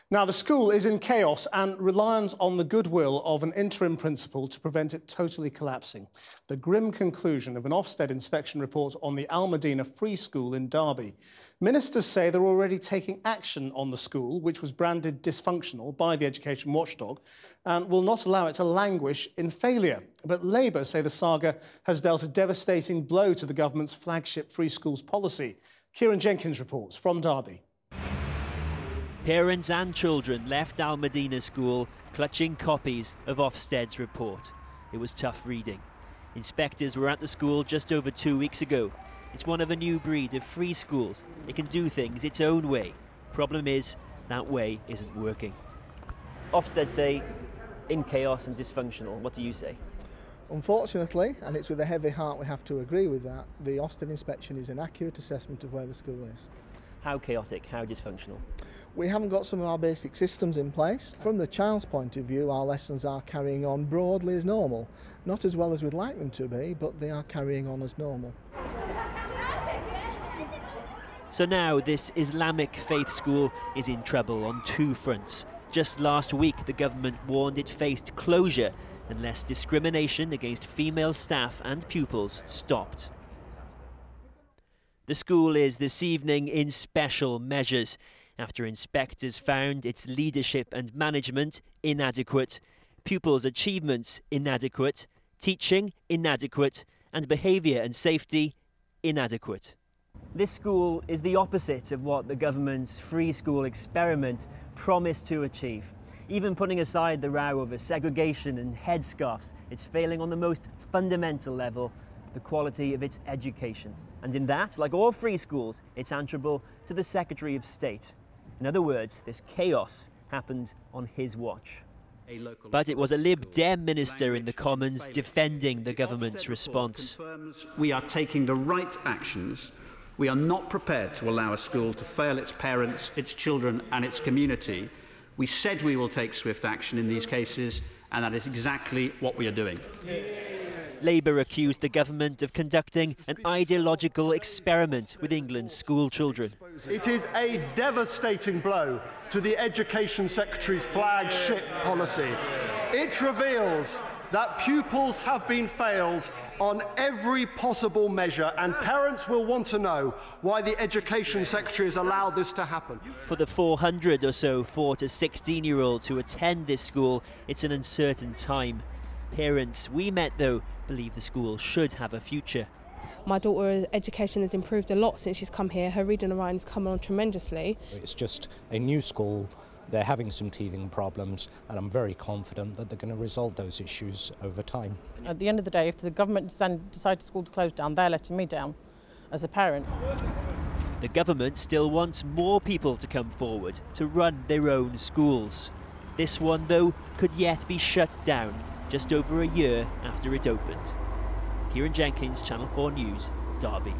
Now, the school is in chaos and reliant on the goodwill of an interim principal to prevent it totally collapsing. The grim conclusion of an Ofsted inspection report on the Al-Madinah free school in Derby. Ministers say they're already taking action on the school, which was branded dysfunctional by the education watchdog, and will not allow it to languish in failure. But Labour say the saga has dealt a devastating blow to the government's flagship free schools policy. Kieran Jenkins reports from Derby. Parents and children left Al-Madinah school clutching copies of Ofsted's report. It was tough reading. Inspectors were at the school just over 2 weeks ago. It's one of a new breed of free schools. It can do things its own way. Problem is, that way isn't working. Ofsted say in chaos and dysfunctional. What do you say? Unfortunately, and it's with a heavy heart we have to agree with that, the Ofsted inspection is an accurate assessment of where the school is. How chaotic, how dysfunctional? We haven't got some of our basic systems in place. From the child's point of view, our lessons are carrying on broadly as normal. Not as well as we'd like them to be, but they are carrying on as normal. So now this Islamic faith school is in trouble on two fronts. Just last week, the government warned it faced closure unless discrimination against female staff and pupils stopped. The school is this evening in special measures after inspectors found its leadership and management inadequate, pupils' achievements inadequate, teaching inadequate, and behaviour and safety inadequate. This school is the opposite of what the government's free school experiment promised to achieve. Even putting aside the row over segregation and headscarves, it's failing on the most fundamental level, the quality of its education. And in that, like all free schools, it's answerable to the Secretary of State. In other words, this chaos happened on his watch. But it was a Lib Dem minister in the Commons defending the government's response. We are taking the right actions. We are not prepared to allow a school to fail its parents, its children and its community. We said we will take swift action in these cases, and that is exactly what we are doing. Labour accused the government of conducting an ideological experiment with England's school children. It is a devastating blow to the Education Secretary's flagship policy. It reveals that pupils have been failed on every possible measure, and parents will want to know why the Education Secretary has allowed this to happen. For the 400 or so 4 to 16-year-olds who attend this school, it's an uncertain time. Parents we met, though, believe the school should have a future. My daughter's education has improved a lot since she's come here. Her reading and writing has come on tremendously. It's just a new school. They're having some teething problems, and I'm very confident that they're going to resolve those issues over time. At the end of the day, if the government decides the school to close down, they're letting me down as a parent. The government still wants more people to come forward to run their own schools. This one, though, could yet be shut down just over a year after it opened. Kieran Jenkins, Channel 4 News, Derby.